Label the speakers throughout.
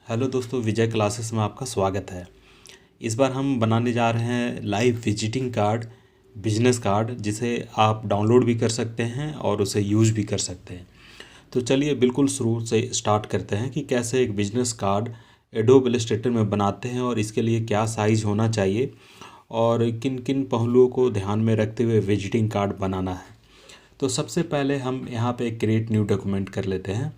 Speaker 1: Hello दोस्तों, विजय classes में आपका स्वागत है। इस बार हम बनाने जा रहे हैं live visiting card, business card, जिसे आप डाउनलोड भी कर सकते हैं और उसे यूज़ भी कर सकते हैं। तो चलिए बिल्कुल शुरू से स्टार्ट करते हैं कि कैसे एक बिजनेस कार्ड एडोब इलस्ट्रेटर में बनाते हैं और इसके लिए क्या साइज़ होना चाहिए और किन किन पहलुओं को ध्यान में रखते हुए विजिटिंग कार्ड बनाना है। तो सबसे पहले हम यहाँ पे क्रिएट न्यू डॉक्यूमेंट कर लेते हैं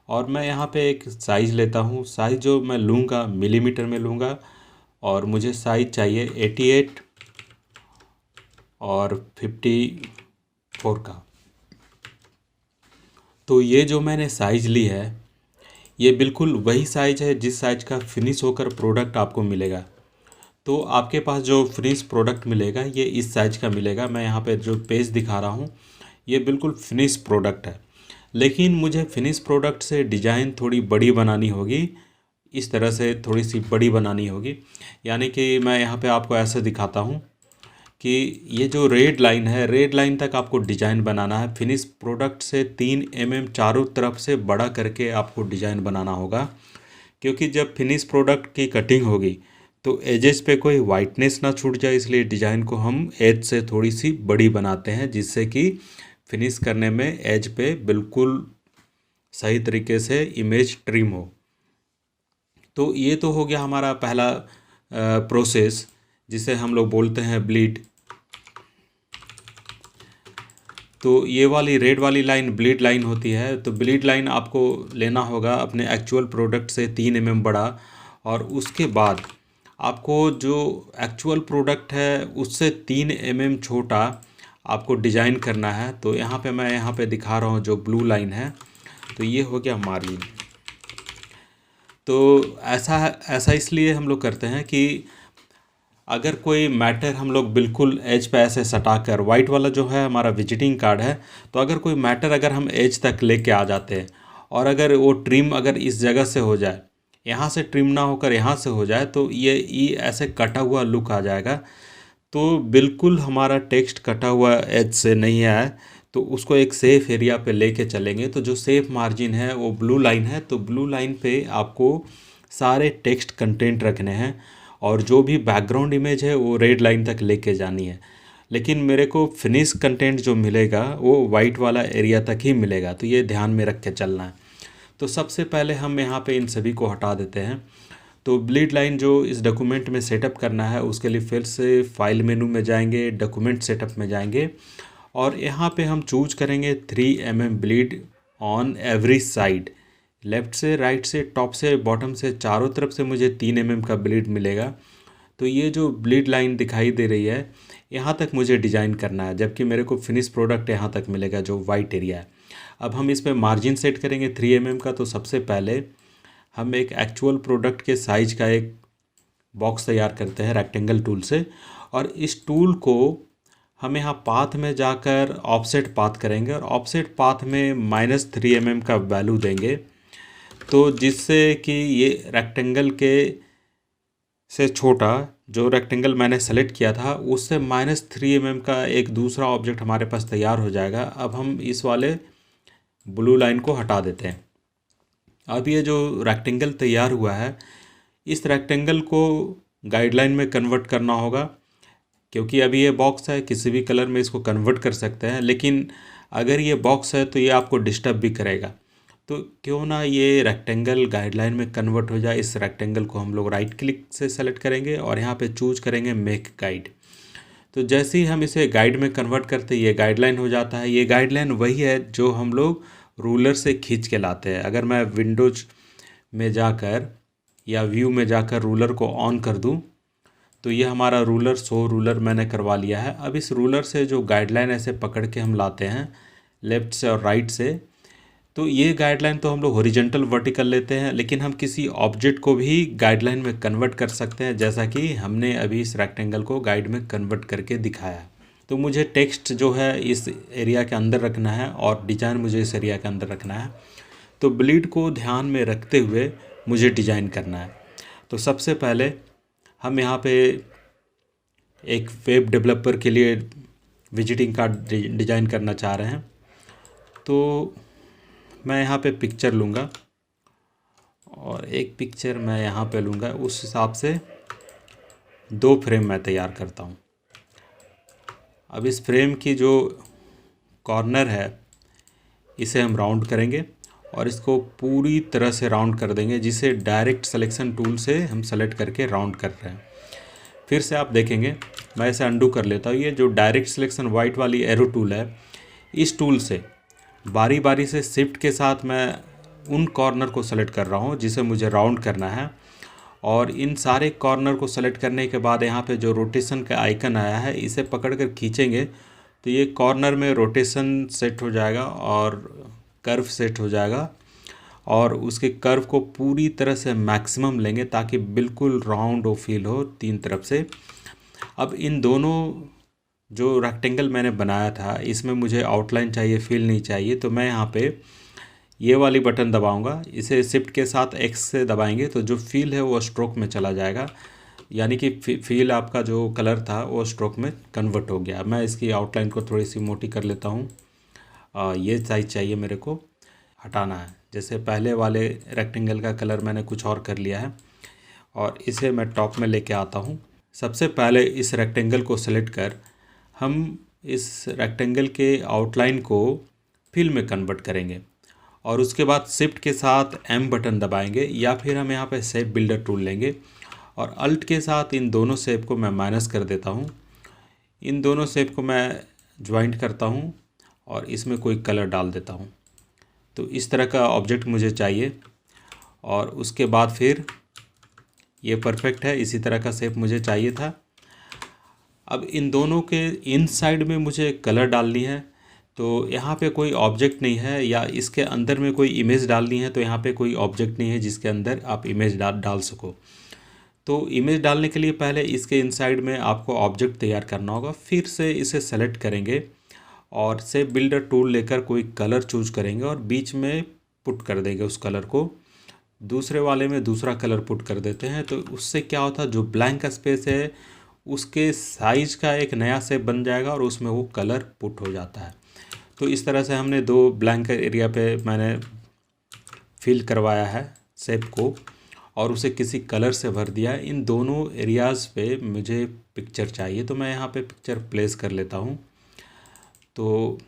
Speaker 1: और मैं यहाँ पे एक साइज़ लेता हूँ। साइज़ जो मैं लूँगा मिलीमीटर में लूँगा और मुझे साइज़ चाहिए 88 और 54 का। तो ये जो मैंने साइज़ ली है ये बिल्कुल वही साइज़ है जिस साइज़ का फिनिश होकर प्रोडक्ट आपको मिलेगा। तो आपके पास जो फिनिश प्रोडक्ट मिलेगा ये इस साइज़ का मिलेगा। मैं यहाँ पे जो पेज दिखा रहा हूँ ये बिल्कुल फिनिश प्रोडक्ट है, लेकिन मुझे फिनिश प्रोडक्ट से डिज़ाइन थोड़ी बड़ी बनानी होगी। इस तरह से थोड़ी सी बड़ी बनानी होगी, यानी कि मैं यहाँ पे आपको ऐसे दिखाता हूँ कि ये जो रेड लाइन है, रेड लाइन तक आपको डिज़ाइन बनाना है। फिनिश प्रोडक्ट से 3 mm चारों तरफ से बड़ा करके आपको डिज़ाइन बनाना होगा, क्योंकि जब फिनिश प्रोडक्ट की कटिंग होगी तो एजेस पे कोई वाइटनेस ना छूट जाए, इसलिए डिज़ाइन को हम एज से थोड़ी सी बड़ी बनाते हैं, जिससे कि फिनिश करने में एज पे बिल्कुल सही तरीके से इमेज ट्रिम हो। तो ये तो हो गया हमारा पहला प्रोसेस, जिसे हम लोग बोलते हैं ब्लीड। तो ये वाली रेड वाली लाइन ब्लीड लाइन होती है। तो ब्लीड लाइन आपको लेना होगा अपने एक्चुअल प्रोडक्ट से 3 mm बड़ा, और उसके बाद आपको जो एक्चुअल प्रोडक्ट है उससे 3 mm छोटा आपको डिज़ाइन करना है। तो मैं यहाँ पे दिखा रहा हूँ जो ब्लू लाइन है, तो ये हो गया मार्जिन। तो ऐसा ऐसा इसलिए हम लोग करते हैं कि अगर कोई मैटर हम लोग बिल्कुल एज पे ऐसे सटाकर, वाइट वाला जो है हमारा विजिटिंग कार्ड है, तो अगर कोई मैटर अगर हम एज तक लेके आ जाते हैं और अगर वो ट्रिम अगर इस जगह से हो जाए, यहाँ से ट्रिम ना होकर यहाँ से हो जाए, तो ये ऐसे कटा हुआ लुक आ जाएगा। तो बिल्कुल हमारा टेक्स्ट कटा हुआ एज से नहीं आए, तो उसको एक सेफ़ एरिया पे लेके चलेंगे। तो जो सेफ़ मार्जिन है वो ब्लू लाइन है। तो ब्लू लाइन पे आपको सारे टेक्स्ट कंटेंट रखने हैं और जो भी बैकग्राउंड इमेज है वो रेड लाइन तक लेके जानी है। लेकिन मेरे को फिनिश कंटेंट जो मिलेगा वो वाइट वाला एरिया तक ही मिलेगा, तो ये ध्यान में रख के चलना है। तो सबसे पहले हम यहाँ पे इन सभी को हटा देते हैं। तो ब्लीड लाइन जो इस डॉक्यूमेंट में सेटअप करना है उसके लिए फिर से फाइल मेनू में जाएंगे, डॉक्यूमेंट सेटअप में जाएंगे और यहाँ पे हम चूज करेंगे 3 mm bleed on every side. Left से, राइट से, टॉप से, बॉटम से, चारों तरफ से मुझे 3 mm का ब्लीड मिलेगा। तो ये जो ब्लीड लाइन दिखाई दे रही है यहाँ तक मुझे डिज़ाइन करना है, जबकि मेरे को फिनिश प्रोडक्ट यहाँ तक मिलेगा जो वाइट एरिया है। अब हम इस पर मार्जिन सेट करेंगे 3 mm का। तो सबसे पहले हम एक एक्चुअल प्रोडक्ट के साइज का एक बॉक्स तैयार करते हैं रेक्टेंगल टूल से, और इस टूल को हम यहाँ पाथ में जाकर ऑफसेट पाथ करेंगे और ऑफसेट पाथ में -3 mm का वैल्यू देंगे। तो जिससे कि ये रेक्टेंगल के से छोटा जो रेक्टेंगल मैंने सेलेक्ट किया था उससे -3 mm का एक दूसरा ऑब्जेक्ट हमारे पास तैयार हो जाएगा। अब हम इस वाले ब्लू लाइन को हटा देते हैं। अब ये जो रेक्टेंगल तैयार हुआ है इस रेक्टेंगल को गाइडलाइन में कन्वर्ट करना होगा, क्योंकि अभी ये बॉक्स है, किसी भी कलर में इसको कन्वर्ट कर सकते हैं, लेकिन अगर ये बॉक्स है तो ये आपको डिस्टर्ब भी करेगा। तो क्यों ना ये रेक्टेंगल गाइडलाइन में कन्वर्ट हो जाए। इस रेक्टेंगल को हम लोग राइट क्लिक से सेलेक्ट करेंगे और यहाँ पे चूज करेंगे मेक गाइड। तो जैसे ही हम इसे गाइड में कन्वर्ट करते ये गाइडलाइन हो जाता है। ये गाइडलाइन वही है जो हम लोग रूलर से खींच के लाते हैं। अगर मैं विंडोज में जाकर या व्यू में जाकर रूलर को ऑन कर दूं तो ये हमारा रूलर शो रूलर मैंने करवा लिया है। अब इस रूलर से जो गाइडलाइन ऐसे पकड़ के हम लाते हैं लेफ़्ट से और राइट से, तो ये गाइडलाइन तो हम लोग हॉरिजॉन्टल वर्टिकल लेते हैं, लेकिन हम किसी ऑब्जेक्ट को भी गाइडलाइन में कन्वर्ट कर सकते हैं, जैसा कि हमने अभी इस रेक्टेंगल को गाइड में कन्वर्ट करके दिखाया। तो मुझे टेक्स्ट जो है इस एरिया के अंदर रखना है और डिज़ाइन मुझे इस एरिया के अंदर रखना है। तो ब्लीड को ध्यान में रखते हुए मुझे डिज़ाइन करना है। तो सबसे पहले हम यहाँ पे एक वेब डेवलपर के लिए विजिटिंग कार्ड डिज़ाइन करना चाह रहे हैं। तो मैं यहाँ पे पिक्चर लूँगा और एक पिक्चर मैं यहाँ पे लूँगा, उस हिसाब से 2 फ्रेम मैं तैयार करता हूँ। अब इस फ्रेम की जो कॉर्नर है इसे हम राउंड करेंगे और इसको पूरी तरह से राउंड कर देंगे, जिसे डायरेक्ट सिलेक्शन टूल से हम सेलेक्ट करके राउंड कर रहे हैं। फिर से आप देखेंगे, मैं इसे अंडू कर लेता हूँ। ये जो डायरेक्ट सिलेक्शन वाइट वाली एरो टूल है, इस टूल से बारी बारी से शिफ्ट के साथ मैं उन कॉर्नर को सेलेक्ट कर रहा हूँ जिसे मुझे राउंड करना है। और इन सारे कॉर्नर को सेलेक्ट करने के बाद यहाँ पे जो रोटेशन का आइकन आया है, इसे पकड़ कर खींचेंगे तो ये कॉर्नर में रोटेशन सेट हो जाएगा और कर्व सेट हो जाएगा। और उसके कर्व को पूरी तरह से मैक्सिमम लेंगे ताकि बिल्कुल राउंड हो, फील हो 3 तरफ से। अब इन दोनों जो रेक्टेंगल मैंने बनाया था, इसमें मुझे आउटलाइन चाहिए, फील नहीं चाहिए, तो मैं यहाँ पे ये वाली बटन दबाऊंगा। इसे शिफ्ट के साथ एक्स से दबाएंगे तो जो फील है वो स्ट्रोक में चला जाएगा, यानी कि फील आपका जो कलर था वो स्ट्रोक में कन्वर्ट हो गया। मैं इसकी आउटलाइन को थोड़ी सी मोटी कर लेता हूँ। ये साइज चाहिए मेरे को, हटाना है। जैसे पहले वाले रेक्टेंगल का कलर मैंने कुछ और कर लिया है और इसे मैं टॉप में लेके आता हूँ। सबसे पहले इस रेक्टेंगल को सेलेक्ट कर हम इस रेक्टेंगल के आउटलाइन को फिल में कन्वर्ट करेंगे और उसके बाद शिफ्ट के साथ M बटन दबाएंगे या फिर हम यहाँ पे शेप बिल्डर टूल लेंगे और अल्ट के साथ इन दोनों शेप को मैं माइनस कर देता हूँ। इन दोनों शेप को मैं ज्वाइंट करता हूँ और इसमें कोई कलर डाल देता हूँ। तो इस तरह का ऑब्जेक्ट मुझे चाहिए और उसके बाद फिर ये परफेक्ट है, इसी तरह का शेप मुझे चाहिए था। अब इन दोनों के इनसाइड में मुझे कलर डालनी है, तो यहाँ पे कोई ऑब्जेक्ट नहीं है, या इसके अंदर में कोई इमेज डालनी है तो यहाँ पे कोई ऑब्जेक्ट नहीं है जिसके अंदर आप इमेज डाल सको। तो इमेज डालने के लिए पहले इसके इनसाइड में आपको ऑब्जेक्ट तैयार करना होगा। फिर से इसे सेलेक्ट करेंगे और शेप बिल्डर टूल लेकर कोई कलर चूज करेंगे और बीच में पुट कर देंगे उस कलर को। दूसरे वाले में दूसरा कलर पुट कर देते हैं, तो उससे क्या होता है, जो ब्लैंक स्पेस है उसके साइज का एक नया शेप बन जाएगा और उसमें वो कलर पुट हो जाता है। तो इस तरह से हमने 2 ब्लैंक एरिया पे मैंने फिल करवाया है शेप को और उसे किसी कलर से भर दिया है। इन दोनों एरियाज़ पे मुझे पिक्चर चाहिए, तो मैं यहाँ पे पिक्चर प्लेस कर लेता हूँ। तो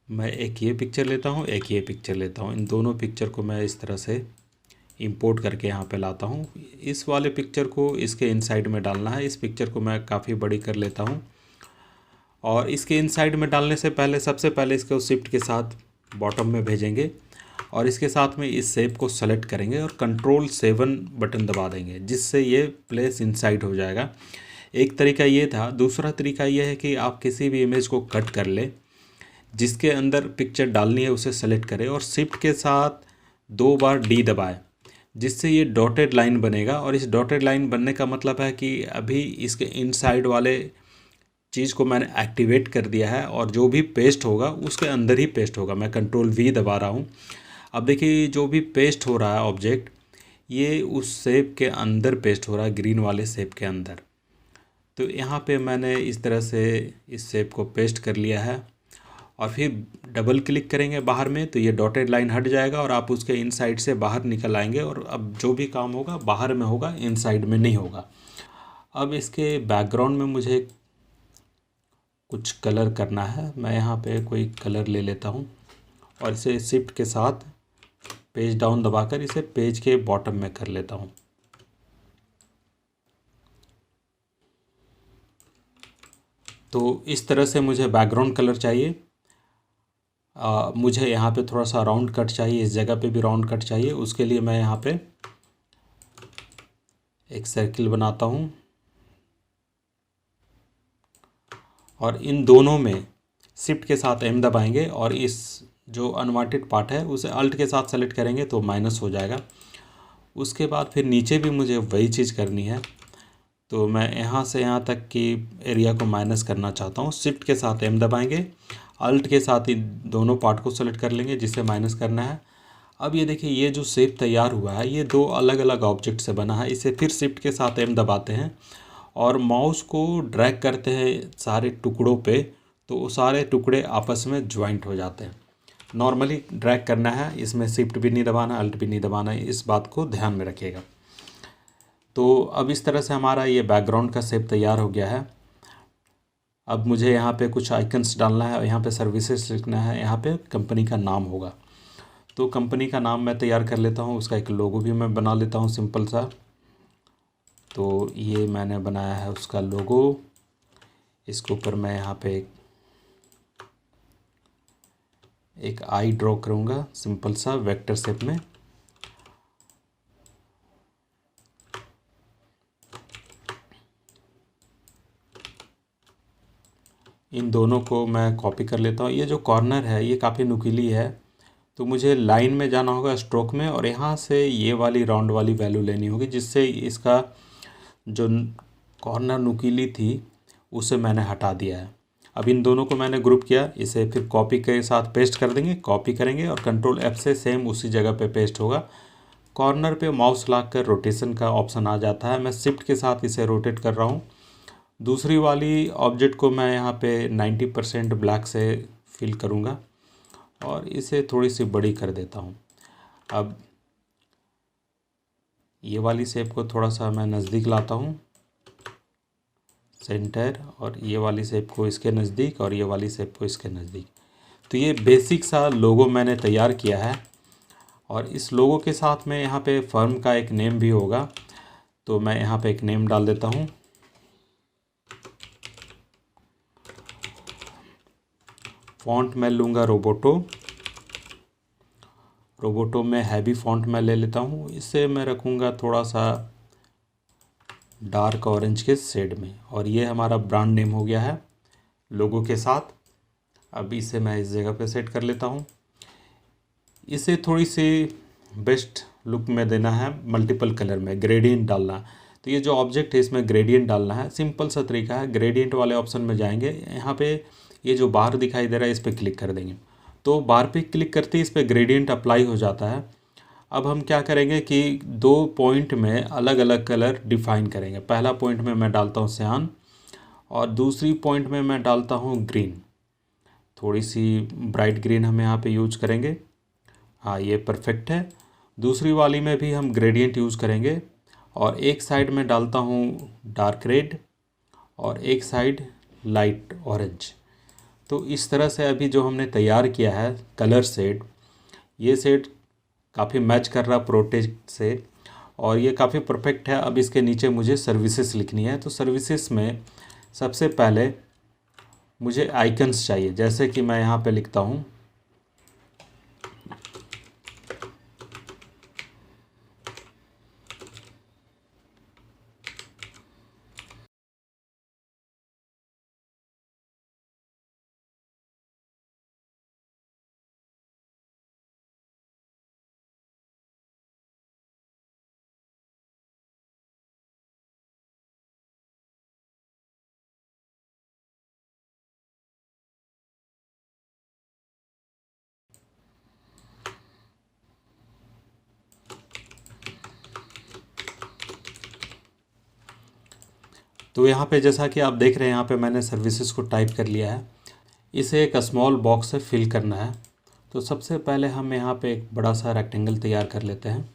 Speaker 1: मैं एक ये पिक्चर लेता हूँ, एक ये पिक्चर लेता हूँ। इन दोनों पिक्चर को मैं इस तरह से इंपोर्ट करके यहाँ पे लाता हूँ। इस वाले पिक्चर को इसके इनसाइड में डालना है। इस पिक्चर को मैं काफ़ी बड़ी कर लेता हूँ और इसके इनसाइड में डालने से पहले सबसे पहले इसको शिफ्ट के साथ बॉटम में भेजेंगे और इसके साथ में इस शेप को सेलेक्ट करेंगे और कंट्रोल 7 बटन दबा देंगे, जिससे ये प्लेस इनसाइड हो जाएगा। एक तरीका ये था। दूसरा तरीका ये है कि आप किसी भी इमेज को कट कर ले, जिसके अंदर पिक्चर डालनी है उसे सेलेक्ट करें और शिफ्ट के साथ 2 बार D दबाएं, जिससे ये डॉटेड लाइन बनेगा। और इस डॉटेड लाइन बनने का मतलब है कि अभी इसके इनसाइड वाले चीज़ को मैंने एक्टिवेट कर दिया है और जो भी पेस्ट होगा उसके अंदर ही पेस्ट होगा। मैं कंट्रोल V दबा रहा हूँ। अब देखिए, जो भी पेस्ट हो रहा है ऑब्जेक्ट, ये उस शेप के अंदर पेस्ट हो रहा है, ग्रीन वाले शेप के अंदर। तो यहाँ पे मैंने इस तरह से इस शेप को पेस्ट कर लिया है और फिर डबल क्लिक करेंगे बाहर में, तो ये डॉटेड लाइन हट जाएगा और आप उसके इनसाइड से बाहर निकल आएंगे और अब जो भी काम होगा बाहर में होगा, इनसाइड में नहीं होगा। अब इसके बैकग्राउंड में मुझे कुछ कलर करना है। मैं यहाँ पे कोई कलर ले लेता हूँ और इसे शिफ्ट के साथ पेज डाउन दबाकर इसे पेज के बॉटम में कर लेता हूँ। तो इस तरह से मुझे बैकग्राउंड कलर चाहिए। मुझे यहाँ पे थोड़ा सा राउंड कट चाहिए, इस जगह पे भी राउंड कट चाहिए। उसके लिए मैं यहाँ पे एक सर्किल बनाता हूँ और इन दोनों में शिफ्ट के साथ M दबाएंगे और इस जो अनवांटेड पार्ट है उसे अल्ट के साथ सेलेक्ट करेंगे तो माइनस हो जाएगा। उसके बाद फिर नीचे भी मुझे वही चीज़ करनी है, तो मैं यहाँ से यहाँ तक की एरिया को माइनस करना चाहता हूँ। शिफ्ट के साथ M दबाएंगे, अल्ट के साथ ही दोनों पार्ट को सेलेक्ट कर लेंगे जिसे माइनस करना है। अब ये देखिए, ये जो शेप तैयार हुआ है ये 2 अलग अलग ऑब्जेक्ट से बना है। इसे फिर शिफ्ट के साथ M दबाते हैं और माउस को ड्रैग करते हैं सारे टुकड़ों पे, तो वो सारे टुकड़े आपस में ज्वाइंट हो जाते हैं। नॉर्मली ड्रैग करना है, इसमें शिफ्ट भी नहीं दबाना, अल्ट भी नहीं दबाना है, इस बात को ध्यान में रखिएगा। तो अब इस तरह से हमारा ये बैकग्राउंड का शेप तैयार हो गया है। अब मुझे यहाँ पे कुछ आइकन्स डालना है और यहाँ पे सर्विसेज लिखना है, यहाँ पे कंपनी का नाम होगा। तो कंपनी का नाम मैं तैयार कर लेता हूँ, उसका एक लोगो भी मैं बना लेता हूँ सिंपल सा। तो ये मैंने बनाया है उसका लोगो। इसके ऊपर मैं यहाँ पे एक आई ड्रॉ करूँगा सिंपल सा वेक्टर शेप में। इन दोनों को मैं कॉपी कर लेता हूँ। ये जो कॉर्नर है ये काफ़ी नुकीली है, तो मुझे लाइन में जाना होगा स्ट्रोक में, और यहाँ से ये वाली राउंड वाली वैल्यू लेनी होगी, जिससे इसका जो कॉर्नर नुकीली थी उसे मैंने हटा दिया है। अब इन दोनों को मैंने ग्रुप किया, इसे फिर कॉपी के साथ पेस्ट कर देंगे, कॉपी करेंगे और कंट्रोल F से सेम उसी जगह पे पेस्ट होगा। कॉर्नर पे माउस लाकर रोटेशन का ऑप्शन आ जाता है, मैं शिफ्ट के साथ इसे रोटेट कर रहा हूँ। दूसरी वाली ऑब्जेक्ट को मैं यहाँ पे 90% ब्लैक से फिल करूँगा और इसे थोड़ी सी बड़ी कर देता हूँ। अब ये वाली शेप को थोड़ा सा मैं नज़दीक लाता हूँ, सेंटर, और ये वाली शेप को इसके नज़दीक और ये वाली शेप को इसके नज़दीक। तो ये बेसिक सा लोगो मैंने तैयार किया है, और इस लोगो के साथ में यहाँ पे फर्म का एक नेम भी होगा, तो मैं यहाँ पे एक नेम डाल देता हूँ। फॉन्ट मैं लूँगा रोबोटो। रोबोटो में हैवी फॉन्ट मैं ले लेता हूँ, इसे मैं रखूँगा थोड़ा सा डार्क ऑरेंज के शेड में, और ये हमारा ब्रांड नेम हो गया है लोगो के साथ। अब इसे मैं इस जगह पे सेट कर लेता हूँ। इसे थोड़ी सी बेस्ट लुक में देना है, मल्टीपल कलर में ग्रेडियंट डालना है। तो ये जो ऑब्जेक्ट है इसमें ग्रेडियंट डालना है, सिंपल सा तरीका है। ग्रेडियंट वाले ऑप्शन में जाएंगे, यहाँ पे ये जो बार दिखाई दे रहा है इस पर क्लिक कर देंगे, तो बार पे क्लिक करते ही इस पर ग्रेडियंट अप्लाई हो जाता है। अब हम क्या करेंगे कि 2 पॉइंट में अलग अलग कलर डिफाइन करेंगे। पहला पॉइंट में मैं डालता हूँ सियान, और दूसरी पॉइंट में मैं डालता हूँ ग्रीन, थोड़ी सी ब्राइट ग्रीन हम यहाँ पे यूज करेंगे। हाँ, ये परफेक्ट है। दूसरी वाली में भी हम ग्रेडियंट यूज़ करेंगे, और एक साइड में डालता हूँ डार्क रेड और एक साइड लाइट ऑरेंज। तो इस तरह से अभी जो हमने तैयार किया है कलर शेड, ये शेड काफ़ी मैच कर रहा प्रोटेक्ट से, और ये काफ़ी परफेक्ट है। अब इसके नीचे मुझे सर्विसेज लिखनी है, तो सर्विसेज में सबसे पहले मुझे आइकन्स चाहिए, जैसे कि मैं यहाँ पे लिखता हूँ तो यहाँ पे जैसा कि आप देख रहे हैं, यहाँ पे मैंने सर्विसेज को टाइप कर लिया है। इसे एक स्मॉल बॉक्स से फिल करना है। तो सबसे पहले हम यहाँ पे एक बड़ा सा रेक्टेंगल तैयार कर लेते हैं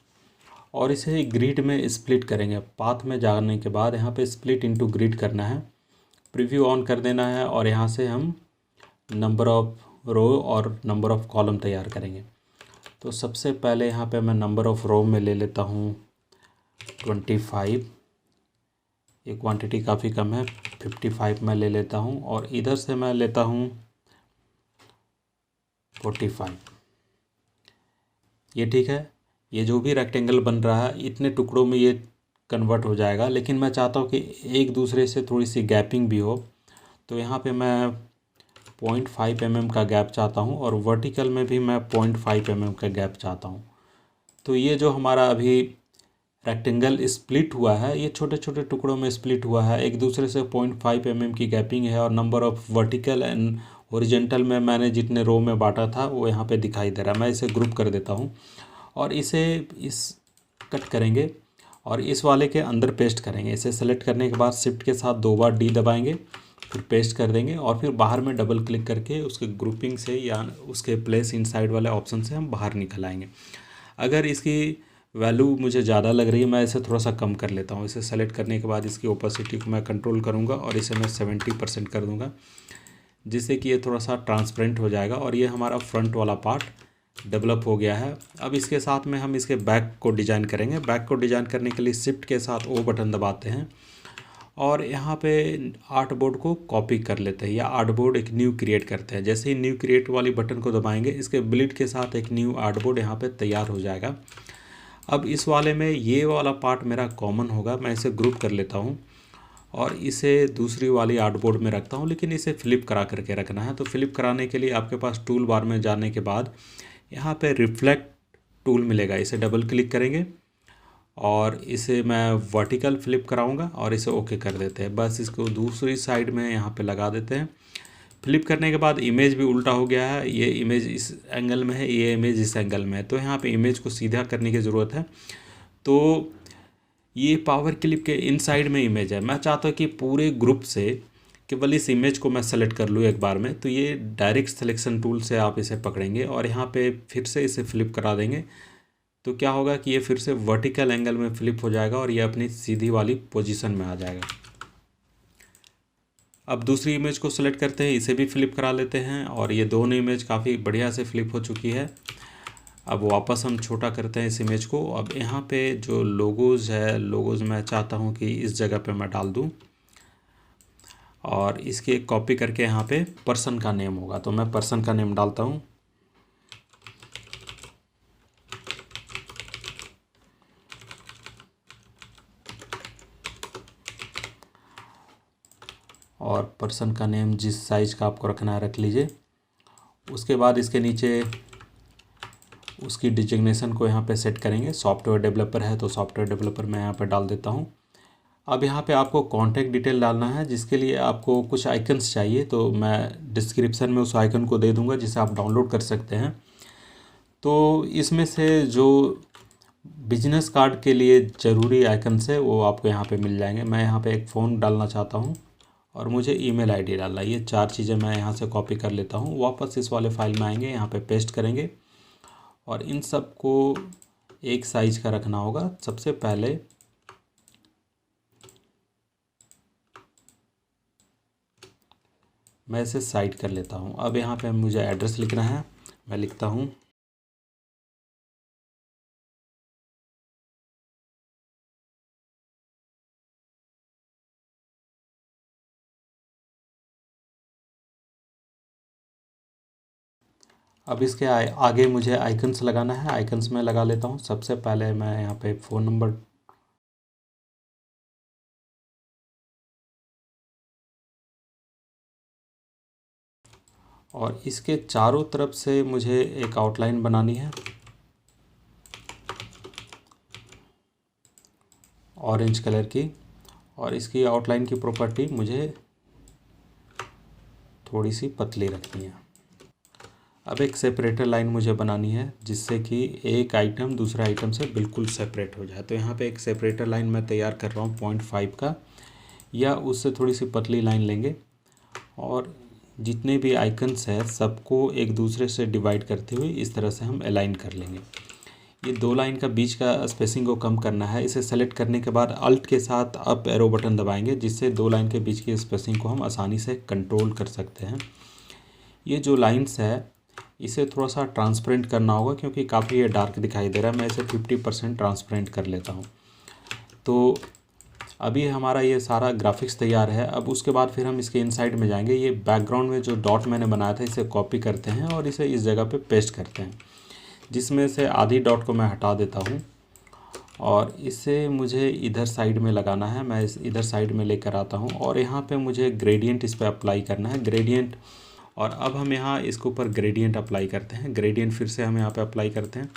Speaker 1: और इसे ग्रिड में स्प्लिट करेंगे। पाथ में जाने के बाद यहाँ पे स्प्लिट इनटू ग्रिड करना है, प्रीव्यू ऑन कर देना है, और यहाँ से हम नंबर ऑफ़ रो और नंबर ऑफ़ कॉलम तैयार करेंगे। तो सबसे पहले यहाँ पे मैं नंबर ऑफ़ रो में ले लेता हूँ 25, ये क्वांटिटी काफ़ी कम है, 55 में ले लेता हूँ, और इधर से मैं लेता हूँ 45। ये ठीक है। ये जो भी रेक्टेंगल बन रहा है इतने टुकड़ों में ये कन्वर्ट हो जाएगा, लेकिन मैं चाहता हूँ कि एक दूसरे से थोड़ी सी गैपिंग भी हो। तो यहाँ पे मैं 0.5 mm का गैप चाहता हूँ, और वर्टिकल में भी मैं 0.5 mm का गैप चाहता हूँ। तो ये जो हमारा अभी रेक्टेंगल स्प्लिट हुआ है, ये छोटे छोटे टुकड़ों में स्प्लिट हुआ है, एक दूसरे से 0.5 mm की गैपिंग है, और number of vertical and horizontal में मैंने जितने रो में बांटा था वो यहाँ पे दिखाई दे रहा है। मैं इसे ग्रुप कर देता हूँ और इसे कट करेंगे और इस वाले के अंदर पेस्ट करेंगे। इसे सेलेक्ट करने के बाद शिफ्ट के साथ 2 बार डी दबाएंगे फिर पेस्ट कर देंगे और फिर बाहर में डबल क्लिक करके उसके ग्रुपिंग से या उसके प्लेस इनसाइड वाले ऑप्शन से हम बाहर निकल आएंगे। अगर इसकी वैल्यू मुझे ज़्यादा लग रही है, मैं इसे थोड़ा सा कम कर लेता हूँ। इसे सेलेक्ट करने के बाद इसकी ओपेसिटी को मैं कंट्रोल करूँगा और इसे मैं 70% कर दूँगा, जिससे कि ये थोड़ा सा ट्रांसपेरेंट हो जाएगा और ये हमारा फ्रंट वाला पार्ट डेवलप हो गया है। अब इसके साथ में हम इसके बैक को डिज़ाइन करेंगे। बैक को डिज़ाइन करने के लिए शिफ्ट के साथ ओ बटन दबाते हैं और यहाँ पे आर्ट बोर्ड को कॉपी कर लेते हैं या आर्ट बोर्ड एक न्यू क्रिएट करते हैं। जैसे ही न्यू क्रिएट वाली बटन को दबाएंगे, इसके ब्लिड के साथ एक न्यू आर्ट बोर्ड यहाँ पे तैयार हो जाएगा। अब इस वाले में ये वाला पार्ट मेरा कॉमन होगा, मैं इसे ग्रुप कर लेता हूँ और इसे दूसरी वाली आर्ट बोर्ड में रखता हूँ, लेकिन इसे फ्लिप करा करके रखना है। तो फ्लिप कराने के लिए आपके पास टूल बार में जाने के बाद यहाँ पे रिफ्लेक्ट टूल मिलेगा, इसे डबल क्लिक करेंगे और इसे मैं वर्टिकल फ्लिप कराऊंगा और इसे ओके कर देते हैं। बस इसको दूसरी साइड में यहाँ पे लगा देते हैं। फ्लिप करने के बाद इमेज भी उल्टा हो गया है, ये इमेज इस एंगल में है, ये इमेज इस एंगल में है। तो यहाँ पे इमेज को सीधा करने की ज़रूरत है। तो ये पावर क्लिप के इनसाइड में इमेज है, मैं चाहता हूँ कि पूरे ग्रुप से केवल इस इमेज को मैं सेलेक्ट कर लूँ एक बार में। तो ये डायरेक्ट सिलेक्शन टूल से आप इसे पकड़ेंगे और यहाँ पे फिर से इसे फ्लिप करा देंगे। तो क्या होगा कि ये फिर से वर्टिकल एंगल में फ्लिप हो जाएगा और ये अपनी सीधी वाली पोजीशन में आ जाएगा। अब दूसरी इमेज को सेलेक्ट करते हैं, इसे भी फ्लिप करा लेते हैं और ये दोनों इमेज काफ़ी बढ़िया से फ्लिप हो चुकी है। अब वापस हम छोटा करते हैं इस इमेज को। अब यहाँ पे जो लोगोज़ है, लोगोज़ मैं चाहता हूँ कि इस जगह पे मैं डाल दूँ और इसके कॉपी करके यहाँ पे पर्सन का नेम होगा, तो मैं पर्सन का नेम डालता हूँ। और पर्सन का नेम जिस साइज़ का आपको रखना है रख लीजिए। उसके बाद इसके नीचे उसकी डिजिग्नेशन को यहाँ पे सेट करेंगे। सॉफ्टवेयर डेवलपर है तो सॉफ्टवेयर डेवलपर मैं यहाँ पे डाल देता हूँ। अब यहाँ पे आपको कॉन्टैक्ट डिटेल डालना है, जिसके लिए आपको कुछ आइकन्स चाहिए, तो मैं डिस्क्रिप्शन में उस आइकन को दे दूँगा जिसे आप डाउनलोड कर सकते हैं। तो इसमें से जो बिजनेस कार्ड के लिए ज़रूरी आइकन्स है वो आपको यहाँ पे मिल जाएंगे। मैं यहाँ पे एक फ़ोन डालना चाहता हूँ और मुझे ईमेल आईडी डालना है। ये 4 चीज़ें मैं यहाँ से कॉपी कर लेता हूँ। वापस इस वाले फाइल में आएंगे, यहाँ पे पेस्ट करेंगे और इन सब को एक साइज़ का रखना होगा। सबसे पहले मैं इसे साइड कर लेता हूँ। अब यहाँ पे मुझे एड्रेस लिखना है, मैं लिखता हूँ अब इसके आगे मुझे आइकन्स लगाना है, आइकन्स में लगा लेता हूँ। सबसे पहले मैं यहाँ पे फ़ोन नंबर और इसके चारों तरफ से मुझे एक आउटलाइन बनानी है ऑरेंज कलर की, और इसकी आउटलाइन की प्रॉपर्टी मुझे थोड़ी सी पतली रखनी है। अब एक सेपरेटर लाइन मुझे बनानी है जिससे कि एक आइटम दूसरे आइटम से बिल्कुल सेपरेट हो जाए। तो यहाँ पे एक सेपरेटर लाइन मैं तैयार कर रहा हूँ 0.5 का, या उससे थोड़ी सी पतली लाइन लेंगे और जितने भी आइकन्स हैं सबको एक दूसरे से डिवाइड करते हुए इस तरह से हम अलाइन कर लेंगे। ये 2 लाइन का बीच का स्पेसिंग को कम करना है। इसे सेलेक्ट करने के बाद अल्ट के साथ अप एरो बटन दबाएंगे, जिससे 2 लाइन के बीच की स्पेसिंग को हम आसानी से कंट्रोल कर सकते हैं। ये जो लाइंस है इसे थोड़ा सा ट्रांसपेरेंट करना होगा क्योंकि काफ़ी ये डार्क दिखाई दे रहा है। मैं इसे 50% ट्रांसपेरेंट कर लेता हूँ। तो अभी हमारा ये सारा ग्राफिक्स तैयार है। अब उसके बाद फिर हम इसके इनसाइड में जाएंगे। ये बैकग्राउंड में जो डॉट मैंने बनाया था इसे कॉपी करते हैं और इसे इस जगह पे पेस्ट करते हैं, जिसमें से आधी डॉट को मैं हटा देता हूँ और इसे मुझे इधर साइड में लगाना है। मैं इस इधर साइड में लेकर आता हूँ और यहाँ पे मुझे ग्रेडियंट इस पर अप्लाई करना है, ग्रेडियंट। और अब हम यहाँ इसके ऊपर ग्रेडियंट अप्लाई करते हैं। ग्रेडियंट फिर से हम यहाँ पे अप्लाई करते हैं।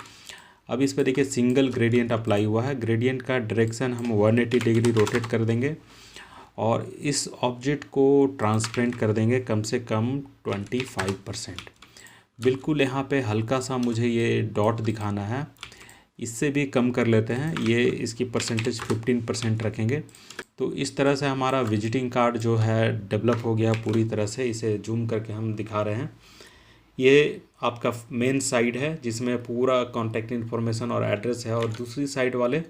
Speaker 1: अब इस पर देखिए सिंगल ग्रेडियंट अप्लाई हुआ है। ग्रेडियंट का डायरेक्शन हम 180 डिग्री रोटेट कर देंगे और इस ऑब्जेक्ट को ट्रांसपेरेंट कर देंगे कम से कम 25%। बिल्कुल यहाँ पे हल्का सा मुझे ये डॉट दिखाना है, इससे भी कम कर लेते हैं। ये इसकी परसेंटेज 15% रखेंगे तो इस तरह से हमारा विजिटिंग कार्ड जो है डेवलप हो गया पूरी तरह से। इसे जूम करके हम दिखा रहे हैं। ये आपका मेन साइड है जिसमें पूरा कॉन्टैक्ट इन्फॉर्मेशन और एड्रेस है, और दूसरी साइड वाले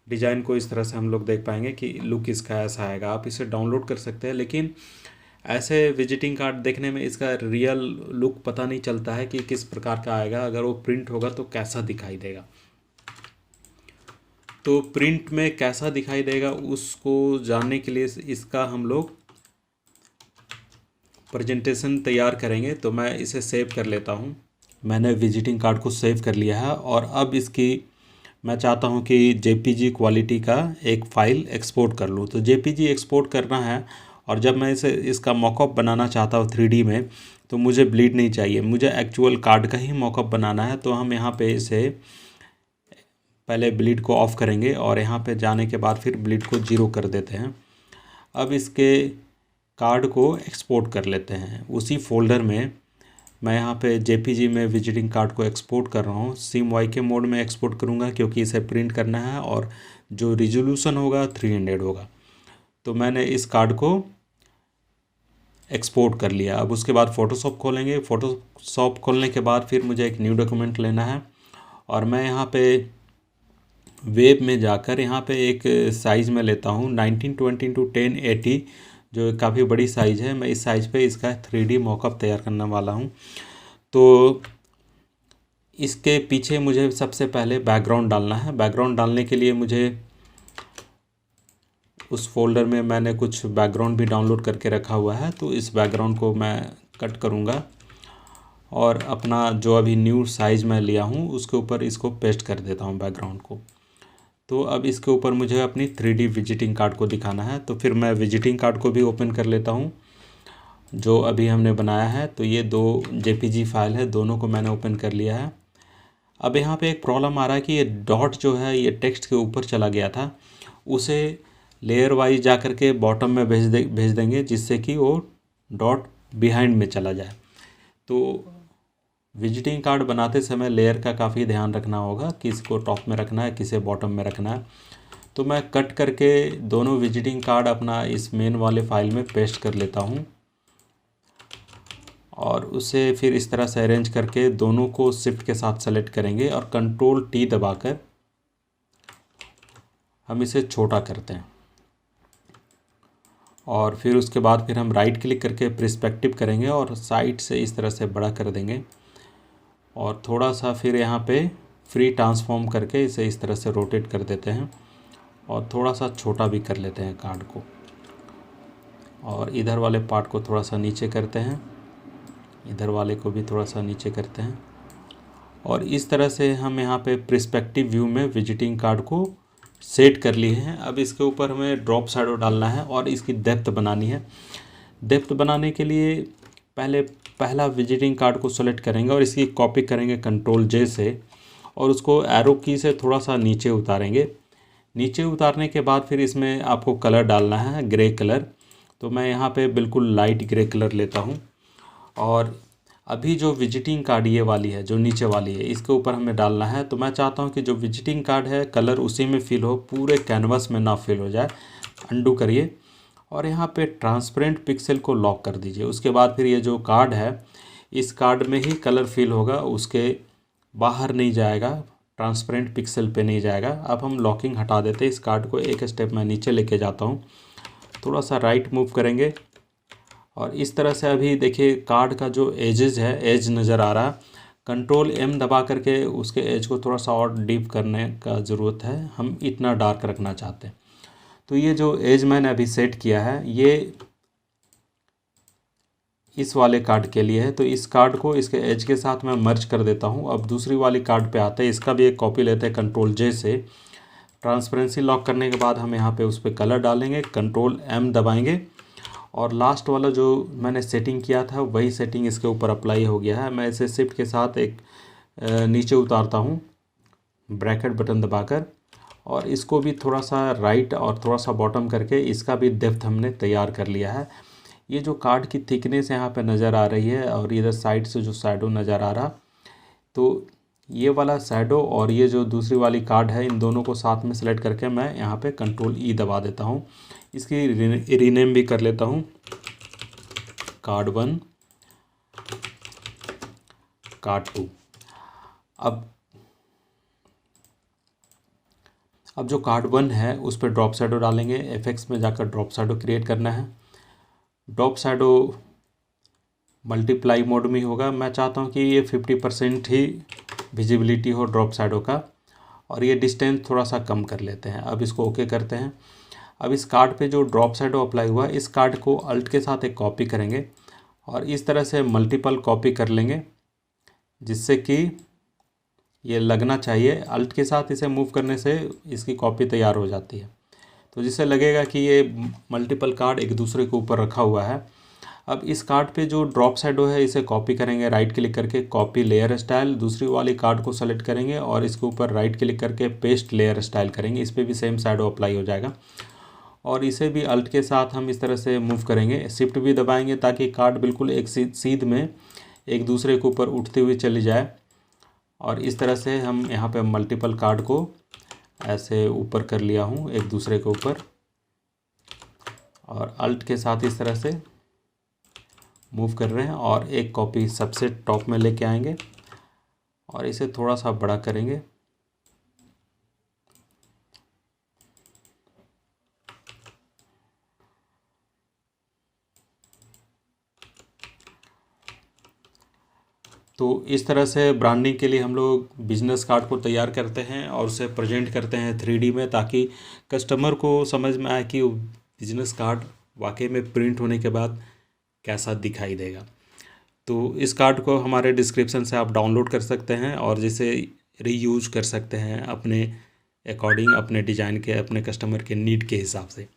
Speaker 1: डिज़ाइन को इस तरह से हम लोग देख पाएंगे कि लुक इसका ऐसा आएगा। आप इसे डाउनलोड कर सकते हैं, लेकिन ऐसे विजिटिंग कार्ड देखने में इसका रियल लुक पता नहीं चलता है कि किस प्रकार का आएगा। अगर वो प्रिंट होगा तो कैसा दिखाई देगा। तो प्रिंट में कैसा दिखाई देगा उसको जानने के लिए इसका हम लोग प्रेजेंटेशन तैयार करेंगे। तो मैं इसे सेव कर लेता हूँ। मैंने विजिटिंग कार्ड को सेव कर लिया है, और अब इसकी मैं चाहता हूँ कि जेपीजी क्वालिटी का एक फ़ाइल एक्सपोर्ट कर लूँ। तो जेपीजी एक्सपोर्ट करना है, और जब मैं इसका मॉकअप बनाना चाहता हूँ 3D में, तो मुझे ब्लीड नहीं चाहिए, मुझे एक्चुअल कार्ड का ही मॉकअप बनाना है। तो हम यहाँ पे इसे पहले ब्लीड को ऑफ़ करेंगे, और यहाँ पे जाने के बाद फिर ब्लीड को 0 कर देते हैं। अब इसके कार्ड को एक्सपोर्ट कर लेते हैं। उसी फोल्डर में मैं यहाँ पे जेपीजी में विजिटिंग कार्ड को एक्सपोर्ट कर रहा हूँ। CMYK मोड में एक्सपोर्ट करूँगा क्योंकि इसे प्रिंट करना है, और जो रिजोल्यूशन होगा 300 होगा। तो मैंने इस कार्ड को एक्सपोर्ट कर लिया। अब उसके बाद फ़ोटोशॉप खोलेंगे। फ़ोटोशॉप खोलने के बाद फिर मुझे एक न्यू डॉक्यूमेंट लेना है, और मैं यहाँ पे वेब में जाकर यहाँ पे एक साइज़ में लेता हूँ 1920x1080, जो काफ़ी बड़ी साइज़ है। मैं इस साइज़ पे इसका 3D मॉकअप तैयार करने वाला हूँ। तो इसके पीछे मुझे सबसे पहले बैकग्राउंड डालना है। बैकग्राउंड डालने के लिए मुझे उस फोल्डर में मैंने कुछ बैकग्राउंड भी डाउनलोड करके रखा हुआ है, तो इस बैकग्राउंड को मैं कट करूँगा, और अपना जो अभी न्यू साइज़ मैं लिया हूँ उसके ऊपर इसको पेस्ट कर देता हूँ बैकग्राउंड को। तो अब इसके ऊपर मुझे अपनी 3D विजिटिंग कार्ड को दिखाना है। तो फिर मैं विजिटिंग कार्ड को भी ओपन कर लेता हूँ जो अभी हमने बनाया है। तो ये 2 JPG फाइल है, दोनों को मैंने ओपन कर लिया है। अब यहाँ पे एक प्रॉब्लम आ रहा है कि ये डॉट जो है ये टेक्स्ट के ऊपर चला गया था, उसे लेयर वाइज जा कर के बॉटम में भेज देंगे, जिससे कि वो डॉट बिहाइंड में चला जाए। तो विजिटिंग कार्ड बनाते समय लेयर का काफ़ी ध्यान रखना होगा, किसको टॉप में रखना है, किसे बॉटम में रखना है। तो मैं कट करके दोनों विजिटिंग कार्ड अपना इस मेन वाले फाइल में पेस्ट कर लेता हूँ, और उसे फिर इस तरह से अरेंज करके दोनों को शिफ्ट के साथ सेलेक्ट करेंगे, और Ctrl+T दबाकर हम इसे छोटा करते हैं। और फिर उसके बाद फिर हम राइट क्लिक करके पर्सपेक्टिव करेंगे, और साइड से इस तरह से बड़ा कर देंगे, और थोड़ा सा फिर यहाँ पे फ्री ट्रांसफॉर्म करके इसे इस तरह से रोटेट कर देते हैं, और थोड़ा सा छोटा भी कर लेते हैं कार्ड को, और इधर वाले पार्ट को थोड़ा सा नीचे करते हैं, इधर वाले को भी थोड़ा सा नीचे करते हैं। और इस तरह से हम यहाँ पे पर्सपेक्टिव व्यू में विजिटिंग कार्ड को सेट कर लिए हैं। अब इसके ऊपर हमें ड्रॉप शैडो डालना है, और इसकी डेप्थ बनानी है। डेप्थ बनाने के लिए पहला विजिटिंग कार्ड को सेलेक्ट करेंगे, और इसकी कॉपी करेंगे Ctrl+J से, और उसको एरो की से थोड़ा सा नीचे उतारेंगे। नीचे उतारने के बाद फिर इसमें आपको कलर डालना है, ग्रे कलर। तो मैं यहाँ पे बिल्कुल लाइट ग्रे कलर लेता हूँ। और अभी जो विजिटिंग कार्ड ये वाली है, जो नीचे वाली है, इसके ऊपर हमें डालना है। तो मैं चाहता हूँ कि जो विजिटिंग कार्ड है कलर उसी में फिल हो, पूरे कैनवास में ना फिल हो जाए। अंडू करिए, और यहाँ पे ट्रांसपेरेंट पिक्सल को लॉक कर दीजिए। उसके बाद फिर ये जो कार्ड है, इस कार्ड में ही कलर फिल होगा, उसके बाहर नहीं जाएगा, ट्रांसपेरेंट पिक्सल पे नहीं जाएगा। अब हम लॉकिंग हटा देते हैं। इस कार्ड को एक स्टेप मैं नीचे लेके जाता हूँ, थोड़ा सा राइट मूव करेंगे, और इस तरह से अभी देखिए कार्ड का जो एजेस है, एज नज़र आ रहा। Ctrl+M दबा करके उसके एज को थोड़ा सा और डीप करने का ज़रूरत है, हम इतना डार्क रखना चाहते हैं। तो ये जो एज मैंने अभी सेट किया है, ये इस वाले कार्ड के लिए है। तो इस कार्ड को इसके एज के साथ मैं मर्ज कर देता हूँ। अब दूसरी वाली कार्ड पे आते हैं, इसका भी एक कॉपी लेते हैं Ctrl+J से। ट्रांसपेरेंसी लॉक करने के बाद हम यहाँ पे उस पर कलर डालेंगे, Ctrl+M दबाएंगे, और लास्ट वाला जो मैंने सेटिंग किया था वही सेटिंग इसके ऊपर अप्लाई हो गया है। मैं इसे शिफ्ट के साथ एक नीचे उतारता हूँ, ब्रैकेट बटन दबाकर, और इसको भी थोड़ा सा राइट और थोड़ा सा बॉटम करके इसका भी डेप्थ हमने तैयार कर लिया है। ये जो कार्ड की थिकनेस यहाँ पे नज़र आ रही है, और इधर साइड से जो शैडो नज़र आ रहा, तो ये वाला शैडो और ये जो दूसरी वाली कार्ड है, इन दोनों को साथ में सेलेक्ट करके मैं यहाँ पे कंट्रोल ई दबा देता हूँ। इसकी रीनेम भी कर लेता हूँ, कार्ड 1, कार्ड 2। अब जो कार्ड 1 है उस पर ड्रॉप शैडो डालेंगे। एफेक्ट्स में जाकर ड्रॉप शैडो क्रिएट करना है। ड्रॉप शैडो मल्टीप्लाई मोड में होगा। मैं चाहता हूँ कि ये 50% ही विजिबिलिटी हो ड्रॉप शैडो का, और ये डिस्टेंस थोड़ा सा कम कर लेते हैं। अब इसको ओके करते हैं। अब इस कार्ड पे जो ड्रॉप शैडो अप्लाई हुआ है, इस कार्ड को अल्ट के साथ एक कॉपी करेंगे और इस तरह से मल्टीपल कॉपी कर लेंगे, जिससे कि ये लगना चाहिए। अल्ट के साथ इसे मूव करने से इसकी कॉपी तैयार हो जाती है, तो जिससे लगेगा कि ये मल्टीपल कार्ड एक दूसरे के ऊपर रखा हुआ है। अब इस कार्ड पे जो ड्रॉप शैडो है इसे कॉपी करेंगे, राइट क्लिक करके कॉपी लेयर स्टाइल, दूसरी वाली कार्ड को सेलेक्ट करेंगे और इसके ऊपर राइट क्लिक करके पेस्ट लेयर स्टाइल करेंगे। इस पर भी सेम शैडो अप्लाई हो जाएगा और इसे भी अल्ट के साथ हम इस तरह से मूव करेंगे। शिफ्ट भी दबाएंगे ताकि कार्ड बिल्कुल एक सीध में एक दूसरे के ऊपर उठते हुए चली जाए, और इस तरह से हम यहाँ पे मल्टीपल कार्ड को ऐसे ऊपर कर लिया हूँ एक दूसरे के ऊपर, और अल्ट के साथ इस तरह से मूव कर रहे हैं और एक कॉपी सबसे टॉप में लेके आएंगे और इसे थोड़ा सा बड़ा करेंगे। तो इस तरह से ब्रांडिंग के लिए हम लोग बिजनेस कार्ड को तैयार करते हैं और उसे प्रेजेंट करते हैं 3D में, ताकि कस्टमर को समझ में आए कि वो बिजनेस कार्ड वाकई में प्रिंट होने के बाद कैसा दिखाई देगा। तो इस कार्ड को हमारे डिस्क्रिप्शन से आप डाउनलोड कर सकते हैं और जिसे रीयूज कर सकते हैं अपने अकॉर्डिंग, अपने डिज़ाइन के, अपने कस्टमर के नीड के हिसाब से।